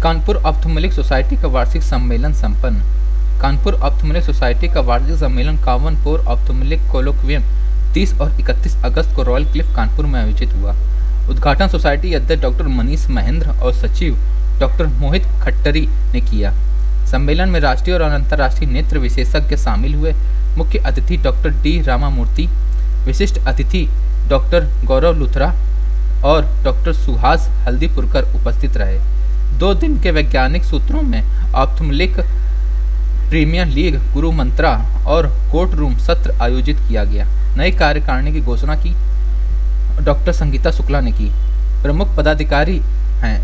Kanpur ophthalmic society का वार्षिक सम्मेलन संपन्न। कानपुर ऑप्थेल्मिक सोसाइटी का वार्षिक सम्मेलन कावनपुर ऑप्थेल्मिक कोलोक्वियम 30 और 31 अगस्त को रॉयल क्लिफ कानपुर में आयोजित हुआ। उद्घाटन सोसाइटी अध्यक्ष डॉक्टर मनीष महेंद्र और सचिव डॉक्टर मोहित खट्टरी ने किया। सम्मेलन में राष्ट्रीय और अंतर्राष्ट्रीय नेत्र विशेषज्ञ शामिल हुए। मुख्य अतिथि डॉक्टर डी रामामूर्ति, विशिष्ट अतिथि डॉक्टर गौरव लुथरा और डॉक्टर सुहास हल्दीपुरकर उपस्थित रहे। 2 दिन के वैज्ञानिक सूत्रों में ऑप्थेल्मिक प्रीमियर लीग, गुरु मंत्रा और कोर्ट रूम सत्र आयोजित किया गया। नई कार्यकारिणी की घोषणा की डॉक्टर संगीता शुक्ला ने की। प्रमुख पदाधिकारी हैं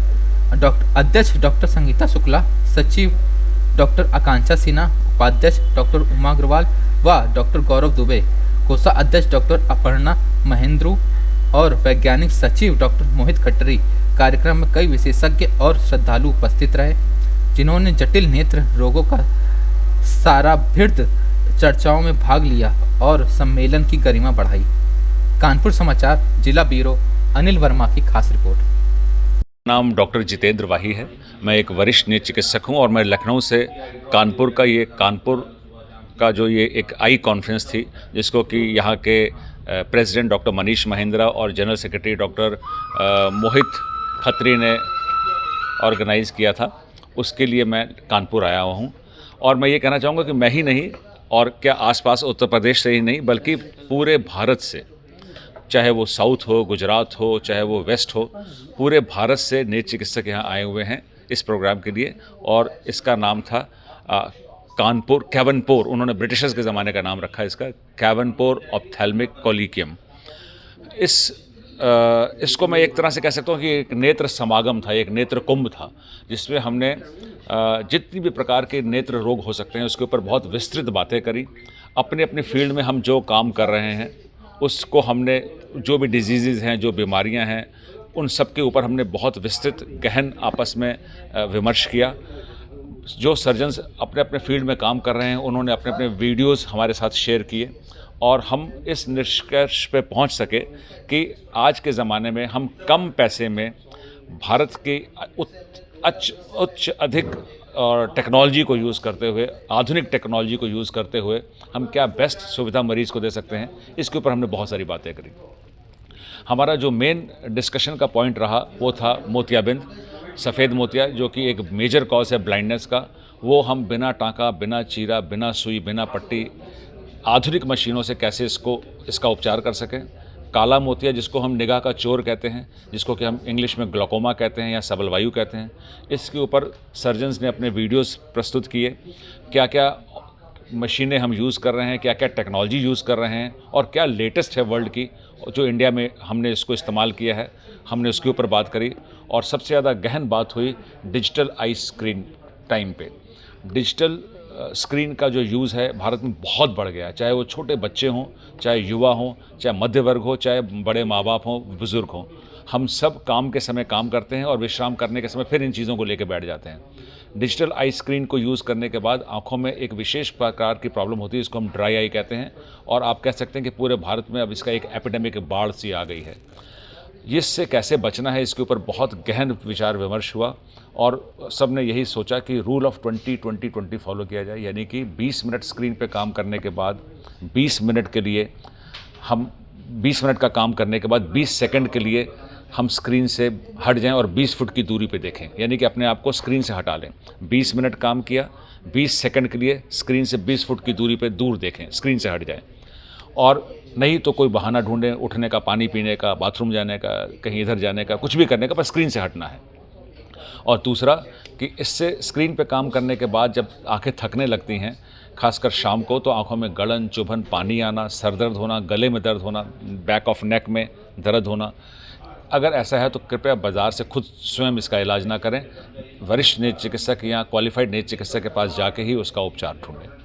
अध्यक्ष डॉक्टर संगीता शुक्ला, सचिव डॉक्टर आकांक्षा सिन्हा, उपाध्यक्ष डॉक्टर उमा अग्रवाल व डॉक्टर गौरव दुबे, कोषाध्यक्ष डॉक्टर अपर्णा महेंद्रू और वैज्ञानिक सचिव डॉक्टर मोहित खट्टरी। कार्यक्रम में कई विशेषज्ञ और श्रद्धालु उपस्थित रहे, जिन्होंने जटिल नेत्र रोगों का साराभिर्द चर्चाओं में भाग लिया और सम्मेलन की गरिमा बढ़ाई। कानपुर समाचार जिला ब्यूरो अनिल वर्मा की खास रिपोर्ट। नाम डॉक्टर जितेंद्र वाही है। मैं एक वरिष्ठ नेत्र चिकित्सक हूं और मैं लखनऊ से कानपुर का जो ये एक आई कॉन्फ्रेंस थी, जिसको कि यहाँ के प्रेसिडेंट डॉक्टर मनीष महिंद्रा और जनरल सेक्रेटरी डॉक्टर मोहित खत्री ने ऑर्गेनाइज़ किया था, उसके लिए मैं कानपुर आया हुआ हूँ। और मैं ये कहना चाहूँगा कि मैं ही नहीं और क्या आसपास उत्तर प्रदेश से ही नहीं बल्कि पूरे भारत से, चाहे वो साउथ हो, गुजरात हो, चाहे वो वेस्ट हो, पूरे भारत से नेत्र चिकित्सक यहाँ आए हुए हैं इस प्रोग्राम के लिए। और इसका नाम था कैवनपुर, उन्होंने ब्रिटिशर्स के ज़माने का नाम रखा है इसका, कैवनपुर ऑप्थेल्मिक कोलिकियम। इसको मैं एक तरह से कह सकता हूँ कि एक नेत्र समागम था, एक नेत्र कुंभ था, जिसमें हमने जितनी भी प्रकार के नेत्र रोग हो सकते हैं उसके ऊपर बहुत विस्तृत बातें करी। अपने अपने फील्ड में हम जो काम कर रहे हैं उसको हमने, जो भी डिजीज़ हैं, जो बीमारियां हैं, उन सब के ऊपर हमने बहुत विस्तृत गहन आपस में विमर्श किया। जो सर्जन्स अपने अपने फील्ड में काम कर रहे हैं उन्होंने अपने अपने वीडियोस हमारे साथ शेयर किए और हम इस निष्कर्ष पे पहुंच सके कि आज के ज़माने में हम कम पैसे में भारत की उच्च अधिक और टेक्नोलॉजी को यूज़ करते हुए, आधुनिक टेक्नोलॉजी को यूज़ करते हुए हम क्या बेस्ट सुविधा मरीज़ को दे सकते हैं, इसके ऊपर हमने बहुत सारी बातें करी। हमारा जो मेन डिस्कशन का पॉइंट रहा वो था मोतियाबिंद, सफ़ेद मोतिया, जो कि एक मेजर कॉज है ब्लाइंडनेस का। वो हम बिना टाँका, बिना चीरा, बिना सुई, बिना पट्टी, आधुनिक मशीनों से कैसे इसका उपचार कर सकें। काला मोतिया, जिसको हम निगाह का चोर कहते हैं, जिसको कि हम इंग्लिश में ग्लोकोमा कहते हैं या सबलवायु कहते हैं, इसके ऊपर सर्जन्स ने अपने वीडियोस प्रस्तुत किए। क्या क्या मशीनें हम यूज़ कर रहे हैं, क्या क्या टेक्नोलॉजी यूज़ कर रहे हैं और क्या लेटेस्ट है वर्ल्ड की, जो इंडिया में हमने इसको इस्तेमाल किया है, हमने उसके ऊपर बात करी। और सबसे ज़्यादा गहन बात हुई डिजिटल आई स्क्रीन टाइम पे। डिजिटल स्क्रीन का जो यूज़ है भारत में बहुत बढ़ गया है, चाहे वो छोटे बच्चे हों, चाहे युवा हों, चाहे मध्य वर्ग हो, चाहे बड़े माँ बाप हों, बुज़ुर्ग हों। हम सब काम के समय काम करते हैं और विश्राम करने के समय फिर इन चीज़ों को लेकर बैठ जाते हैं। डिजिटल आई स्क्रीन को यूज़ करने के बाद आँखों में एक विशेष प्रकार की प्रॉब्लम होती है, इसको हम ड्राई आई कहते हैं। और आप कह सकते हैं कि पूरे भारत में अब इसका एक एपिडेमिक, बाढ़ सी आ गई है। इससे कैसे बचना है, इसके ऊपर बहुत गहन विचार विमर्श हुआ और सब ने यही सोचा कि रूल ऑफ 20-20-20 फॉलो किया जाए, यानी कि 20 मिनट स्क्रीन पे काम करने के बाद 20 मिनट के लिए हम 20 मिनट का काम करने के बाद 20 सेकंड के लिए हम स्क्रीन से हट जाएं और 20 फुट की दूरी पे देखें, यानी कि अपने आप को स्क्रीन से हटा लें। 20 मिनट काम किया, 20 सेकंड के लिए स्क्रीन से 20 फुट की दूरी पे दूर देखें, स्क्रीन से हट जाएं। और नहीं तो कोई बहाना ढूंढें, उठने का, पानी पीने का, बाथरूम जाने का, कहीं इधर जाने का, कुछ भी करने का, पर स्क्रीन से हटना है। और दूसरा कि इससे स्क्रीन पे काम करने के बाद जब आंखें थकने लगती हैं, खासकर शाम को, तो आंखों में गलन, चुभन, पानी आना, सर दर्द होना, गले में दर्द होना, बैक ऑफ नेक में दर्द होना, अगर ऐसा है तो कृपया बाज़ार से खुद स्वयं इसका इलाज ना करें। वरिष्ठ नेत्र चिकित्सक या क्वालिफाइड नेत्र चिकित्सक के पास जाके ही उसका उपचार ढूंढें।